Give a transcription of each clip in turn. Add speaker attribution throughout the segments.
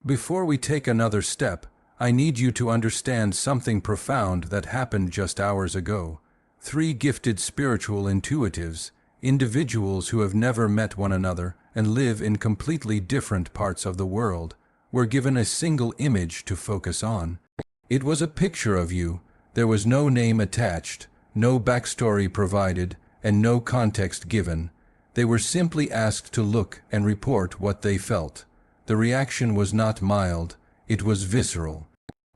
Speaker 1: Before we take another step, I need you to understand something profound that happened just hours ago. 3 gifted spiritual intuitives, individuals who have never met one another and live in completely different parts of the world, were given a single image to focus on. It was a picture of you. There was no name attached, no backstory provided, and no context given. They were simply asked to look and report what they felt. The reaction was not mild, it was visceral.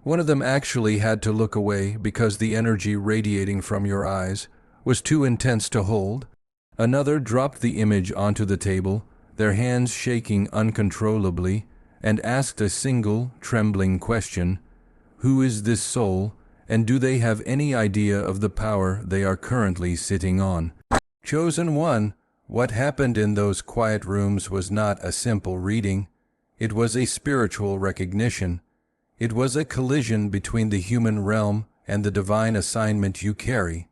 Speaker 1: One of them actually had to look away because the energy radiating from your eyes was too intense to hold. Another dropped the image onto the table, their hands shaking uncontrollably, and asked a single, trembling question: who is this soul, and do they have any idea of the power they are currently sitting on? Chosen one, what happened in those quiet rooms was not a simple reading. It was a spiritual recognition. It was a collision between the human realm and the divine assignment you carry.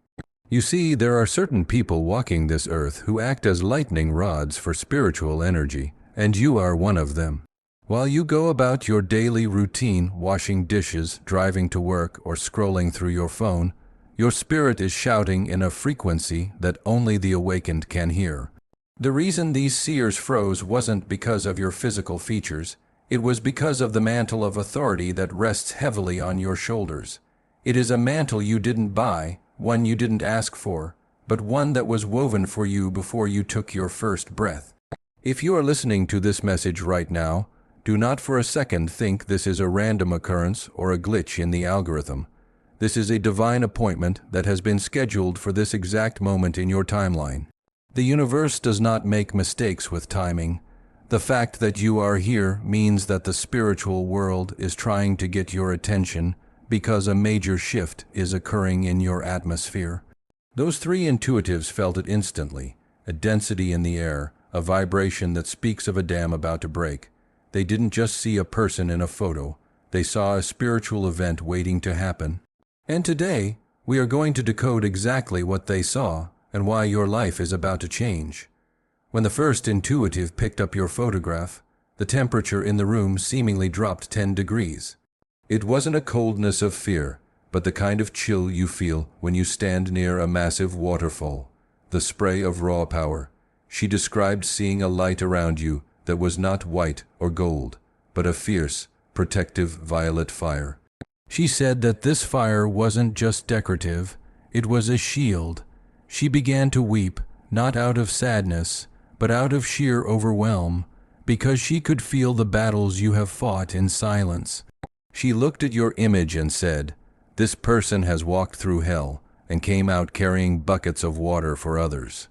Speaker 1: You see, there are certain people walking this earth who act as lightning rods for spiritual energy, and you are one of them. While you go about your daily routine, washing dishes, driving to work, or scrolling through your phone, your spirit is shouting in a frequency that only the awakened can hear. The reason these seers froze wasn't because of your physical features. It was because of the mantle of authority that rests heavily on your shoulders. It is a mantle you didn't buy, one you didn't ask for, but one that was woven for you before you took your first breath. If you are listening to this message right now, do not for a second think this is a random occurrence or a glitch in the algorithm. This is a divine appointment that has been scheduled for this exact moment in your timeline. The universe does not make mistakes with timing. The fact that you are here means that the spiritual world is trying to get your attention because a major shift is occurring in your atmosphere. Those 3 intuitives felt it instantly, a density in the air, a vibration that speaks of a dam about to break. They didn't just see a person in a photo, they saw a spiritual event waiting to happen. And today, we are going to decode exactly what they saw and why your life is about to change. When the first intuitive picked up your photograph, the temperature in the room seemingly dropped 10 degrees. It wasn't a coldness of fear, but the kind of chill you feel when you stand near a massive waterfall, the spray of raw power. She described seeing a light around you that was not white or gold, but a fierce, protective violet fire. She said that this fire wasn't just decorative, it was a shield. She began to weep, not out of sadness, but out of sheer overwhelm, because she could feel the battles you have fought in silence. She looked at your image and said, "This person has walked through hell and came out carrying buckets of water for others."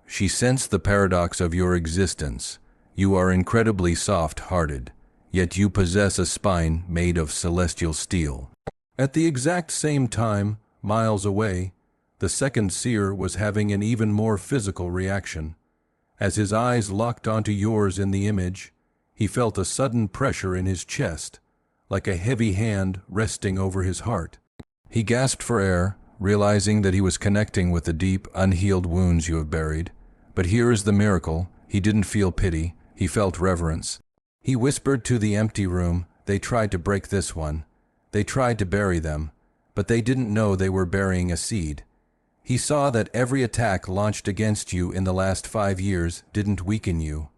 Speaker 1: She sensed the paradox of your existence. You are incredibly soft-hearted, yet you possess a spine made of celestial steel. At the exact same time, miles away, the second seer was having an even more physical reaction. As his eyes locked onto yours in the image, he felt a sudden pressure in his chest, like a heavy hand resting over his heart. He gasped for air, realizing that he was connecting with the deep, unhealed wounds you have buried. But here is the miracle. He didn't feel pity, he felt reverence. He whispered to the empty room, "They tried to break this one. They tried to bury them, but they didn't know they were burying a seed." He saw that every attack launched against you in the last 5 years didn't weaken you.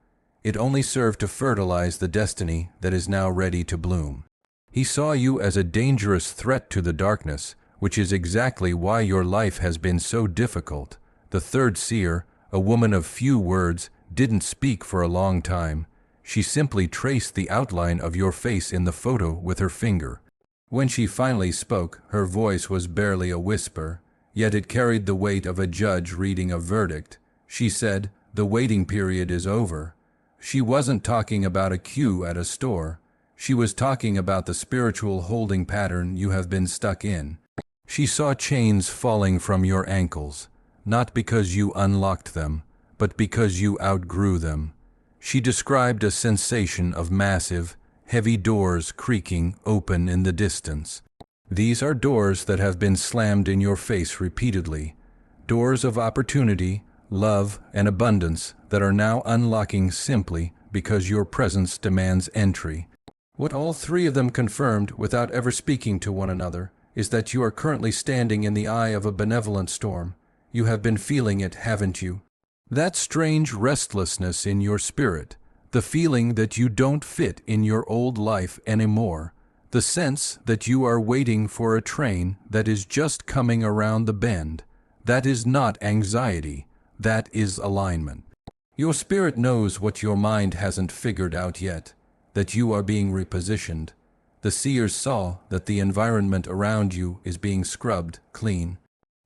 Speaker 1: It only served to fertilize the destiny that is now ready to bloom. He saw you as a dangerous threat to the darkness, which is exactly why your life has been so difficult. The third seer, a woman of few words, didn't speak for a long time. She simply traced the outline of your face in the photo with her finger. When she finally spoke, her voice was barely a whisper, yet it carried the weight of a judge reading a verdict. She said, "The waiting period is over." She wasn't talking about a queue at a store. She was talking about the spiritual holding pattern you have been stuck in. She saw chains falling from your ankles, not because you unlocked them, but because you outgrew them. She described a sensation of massive, heavy doors creaking open in the distance. These are doors that have been slammed in your face repeatedly, doors of opportunity, love, and abundance that are now unlocking simply because your presence demands entry. What all three of them confirmed, without ever speaking to one another, is that you are currently standing in the eye of a benevolent storm. You have been feeling it, haven't you? That strange restlessness in your spirit, the feeling that you don't fit in your old life anymore, the sense that you are waiting for a train that is just coming around the bend. That is not anxiety, that is alignment. Your spirit knows what your mind hasn't figured out yet, that you are being repositioned. The seers saw that the environment around you is being scrubbed clean.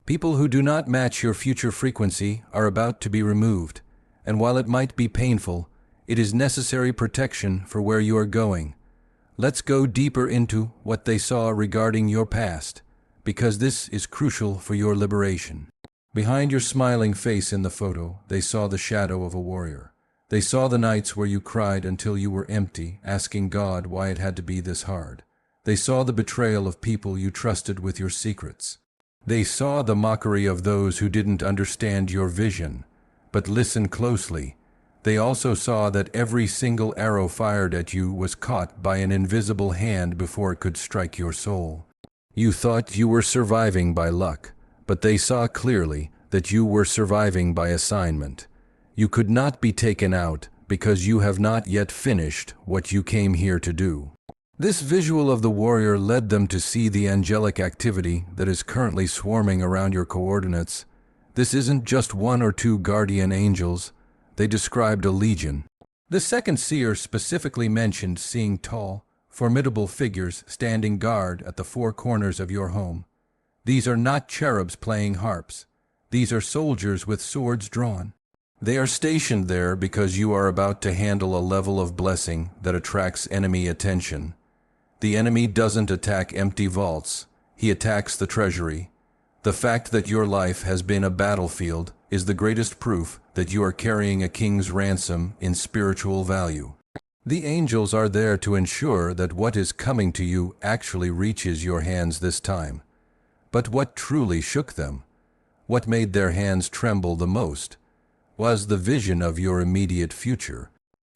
Speaker 1: People who do not match your future frequency are about to be removed, and while it might be painful, it is necessary protection for where you are going. Let's go deeper into what they saw regarding your past, because this is crucial for your liberation. Behind your smiling face in the photo, they saw the shadow of a warrior. They saw the nights where you cried until you were empty, asking God why it had to be this hard. They saw the betrayal of people you trusted with your secrets. They saw the mockery of those who didn't understand your vision. But listen closely. They also saw that every single arrow fired at you was caught by an invisible hand before it could strike your soul. You thought you were surviving by luck, but they saw clearly that you were surviving by assignment. You could not be taken out because you have not yet finished what you came here to do. This visual of the warrior led them to see the angelic activity that is currently swarming around your coordinates. This isn't just one or two guardian angels. They described a legion. The second seer specifically mentioned seeing tall, formidable figures standing guard at the four corners of your home. These are not cherubs playing harps. These are soldiers with swords drawn. They are stationed there because you are about to handle a level of blessing that attracts enemy attention. The enemy doesn't attack empty vaults. He attacks the treasury. The fact that your life has been a battlefield is the greatest proof that you are carrying a king's ransom in spiritual value. The angels are there to ensure that what is coming to you actually reaches your hands this time. But what truly shook them, what made their hands tremble the most, was the vision of your immediate future.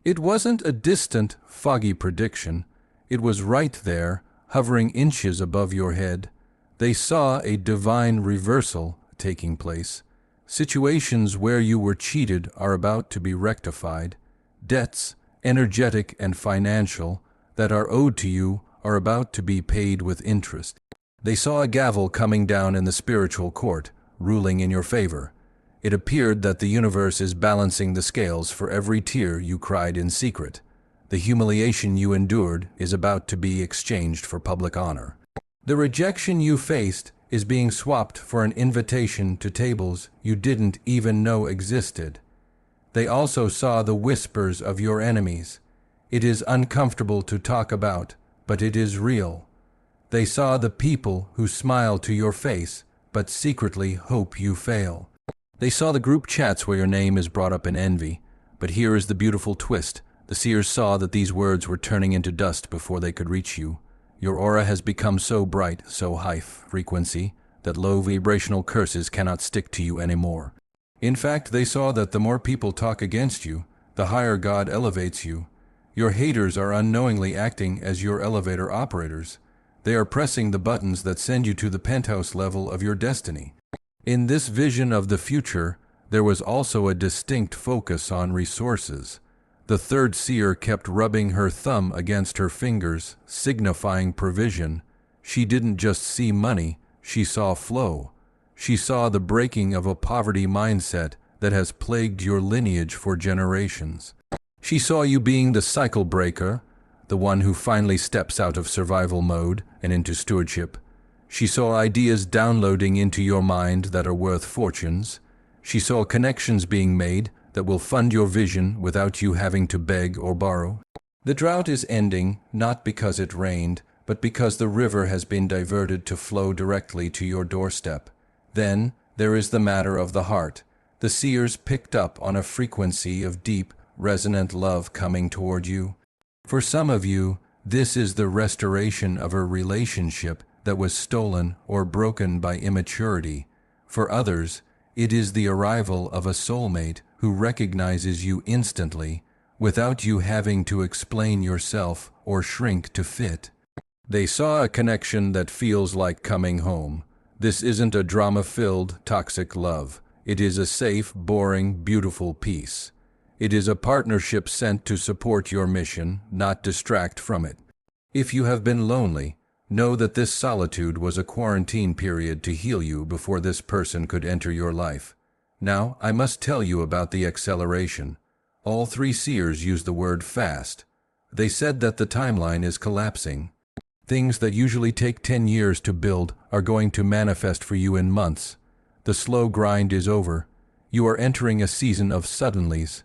Speaker 1: It wasn't a distant, foggy prediction. It was right there, hovering inches above your head. They saw a divine reversal taking place. Situations where you were cheated are about to be rectified. Debts, energetic and financial, that are owed to you are about to be paid with interest. They saw a gavel coming down in the spiritual court, ruling in your favor. It appeared that the universe is balancing the scales for every tear you cried in secret. The humiliation you endured is about to be exchanged for public honor. The rejection you faced is being swapped for an invitation to tables you didn't even know existed. They also saw the whispers of your enemies. It is uncomfortable to talk about, but it is real. They saw the people who smile to your face, but secretly hope you fail. They saw the group chats where your name is brought up in envy, but here is the beautiful twist. The seers saw that these words were turning into dust before they could reach you. Your aura has become so bright, so high frequency, that low vibrational curses cannot stick to you anymore. In fact, they saw that the more people talk against you, the higher God elevates you. Your haters are unknowingly acting as your elevator operators. They are pressing the buttons that send you to the penthouse level of your destiny. In this vision of the future, there was also a distinct focus on resources. The third seer kept rubbing her thumb against her fingers, signifying provision. She didn't just see money, she saw flow. She saw the breaking of a poverty mindset that has plagued your lineage for generations. She saw you being the cycle breaker, the one who finally steps out of survival mode and into stewardship. She saw ideas downloading into your mind that are worth fortunes. She saw connections being made that will fund your vision without you having to beg or borrow. The drought is ending, not because it rained, but because the river has been diverted to flow directly to your doorstep. Then there is the matter of the heart. The seers picked up on a frequency of deep, resonant love coming toward you. For some of you, this is the restoration of a relationship that was stolen or broken by immaturity. For others, it is the arrival of a soulmate who recognizes you instantly, without you having to explain yourself or shrink to fit. They saw a connection that feels like coming home. This isn't a drama-filled, toxic love. It is a safe, boring, beautiful peace. It is a partnership sent to support your mission, not distract from it. If you have been lonely, know that this solitude was a quarantine period to heal you before this person could enter your life. Now, I must tell you about the acceleration. All three seers use the word fast. They said that the timeline is collapsing. Things that usually take 10 years to build are going to manifest for you in months. The slow grind is over. You are entering a season of suddenlies.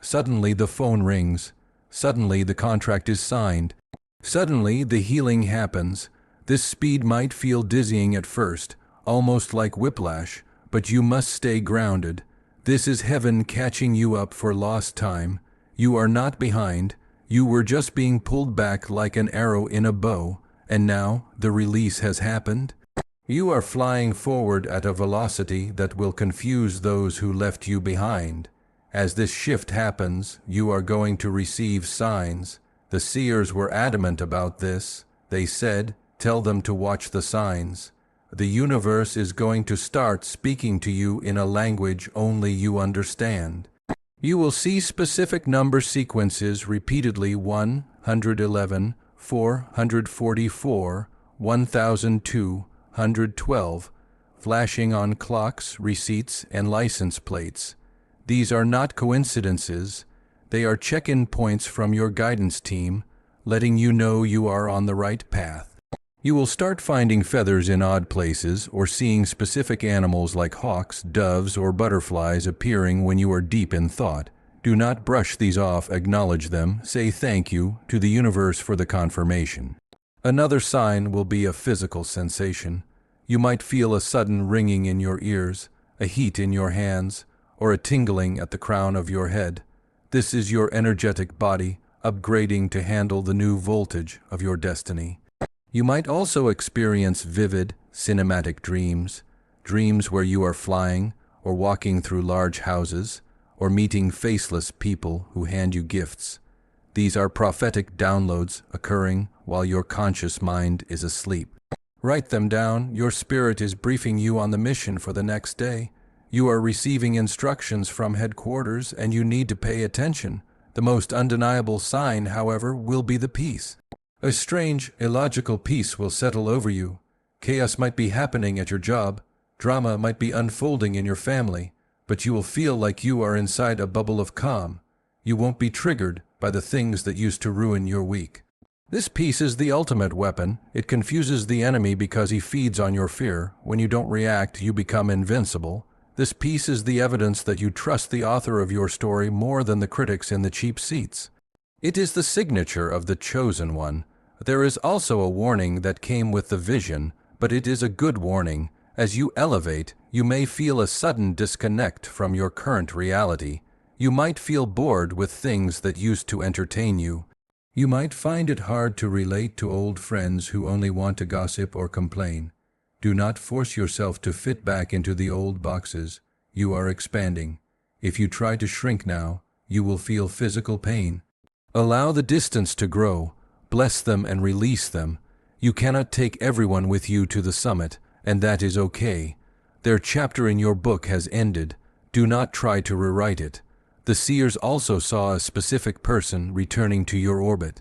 Speaker 1: Suddenly the phone rings. Suddenly the contract is signed. Suddenly the healing happens. This speed might feel dizzying at first, almost like whiplash, but you must stay grounded. This is heaven catching you up for lost time. You are not behind. You were just being pulled back like an arrow in a bow, and now the release has happened. You are flying forward at a velocity that will confuse those who left you behind. As this shift happens, you are going to receive signs. The seers were adamant about this. They said, "Tell them to watch the signs." The universe is going to start speaking to you in a language only you understand. You will see specific number sequences repeatedly: 111, 444, 1002, flashing on clocks, receipts, and license plates. These are not coincidences. They are check-in points from your guidance team, letting you know you are on the right path. You will start finding feathers in odd places or seeing specific animals like hawks, doves, or butterflies appearing when you are deep in thought. Do not brush these off, acknowledge them, say thank you to the universe for the confirmation. Another sign will be a physical sensation. You might feel a sudden ringing in your ears, a heat in your hands, or a tingling at the crown of your head. This is your energetic body upgrading to handle the new voltage of your destiny. You might also experience vivid, cinematic dreams, dreams where you are flying or walking through large houses or meeting faceless people who hand you gifts. These are prophetic downloads occurring while your conscious mind is asleep. Write them down. Your spirit is briefing you on the mission for the next day. You are receiving instructions from headquarters and you need to pay attention. The most undeniable sign, however, will be the peace. A strange, illogical peace will settle over you. Chaos might be happening at your job. Drama might be unfolding in your family, but you will feel like you are inside a bubble of calm. You won't be triggered by the things that used to ruin your week. This peace is the ultimate weapon. It confuses the enemy because he feeds on your fear. When you don't react, you become invincible. This peace is the evidence that you trust the author of your story more than the critics in the cheap seats. It is the signature of the chosen one. There is also a warning that came with the vision, but it is a good warning. As you elevate, you may feel a sudden disconnect from your current reality. You might feel bored with things that used to entertain you. You might find it hard to relate to old friends who only want to gossip or complain. Do not force yourself to fit back into the old boxes. You are expanding. If you try to shrink now, you will feel physical pain. Allow the distance to grow. Bless them and release them. You cannot take everyone with you to the summit, and that is okay. Their chapter in your book has ended. Do not try to rewrite it. The seers also saw a specific person returning to your orbit.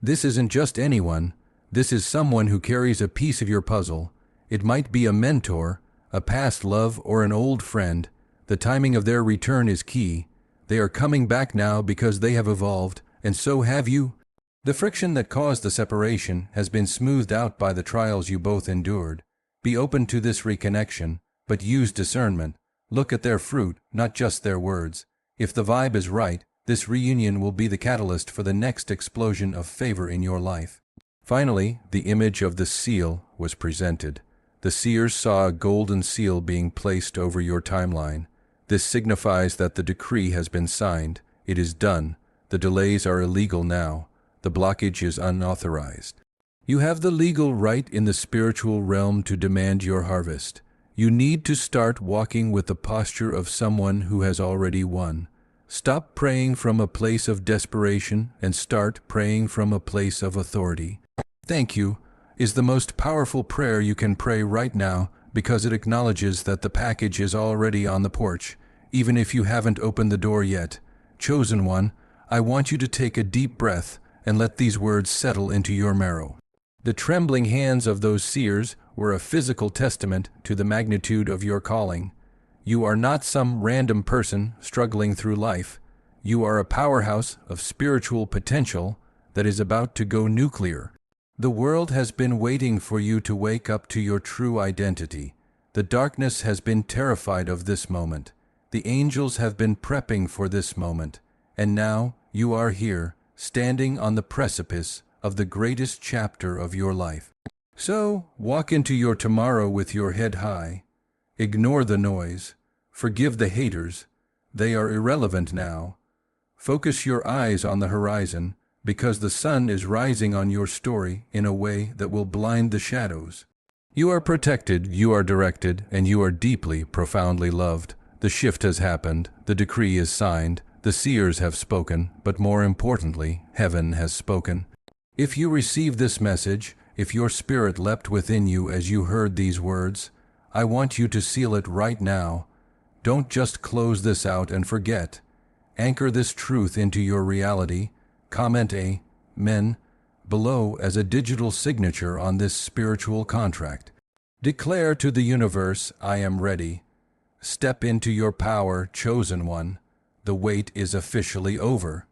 Speaker 1: This isn't just anyone. This is someone who carries a piece of your puzzle. It might be a mentor, a past love, or an old friend. The timing of their return is key. They are coming back now because they have evolved, and so have you. The friction that caused the separation has been smoothed out by the trials you both endured. Be open to this reconnection, but use discernment. Look at their fruit, not just their words. If the vibe is right, this reunion will be the catalyst for the next explosion of favor in your life. Finally, the image of the seal was presented. The seers saw a golden seal being placed over your timeline. This signifies that the decree has been signed. It is done. The delays are illegal now. The blockage is unauthorized. You have the legal right in the spiritual realm to demand your harvest. You need to start walking with the posture of someone who has already won. Stop praying from a place of desperation and start praying from a place of authority. Thank you is the most powerful prayer you can pray right now because it acknowledges that the package is already on the porch, even if you haven't opened the door yet. Chosen one, I want you to take a deep breath and let these words settle into your marrow. The trembling hands of those seers were a physical testament to the magnitude of your calling. You are not some random person struggling through life. You are a powerhouse of spiritual potential that is about to go nuclear. The world has been waiting for you to wake up to your true identity. The darkness has been terrified of this moment. The angels have been prepping for this moment. And now you are here, standing on the precipice of the greatest chapter of your life. So, walk into your tomorrow with your head high. Ignore the noise. Forgive the haters. They are irrelevant now. Focus your eyes on the horizon, because the sun is rising on your story in a way that will blind the shadows. You are protected, you are directed, and you are deeply, profoundly loved. The shift has happened, the decree is signed, the seers have spoken, but more importantly, heaven has spoken. If you receive this message, if your spirit leapt within you as you heard these words, I want you to seal it right now. Don't just close this out and forget. Anchor this truth into your reality. Comment Amen below as a digital signature on this spiritual contract. Declare to the universe, I am ready. Step into your power, chosen one. The wait is officially over.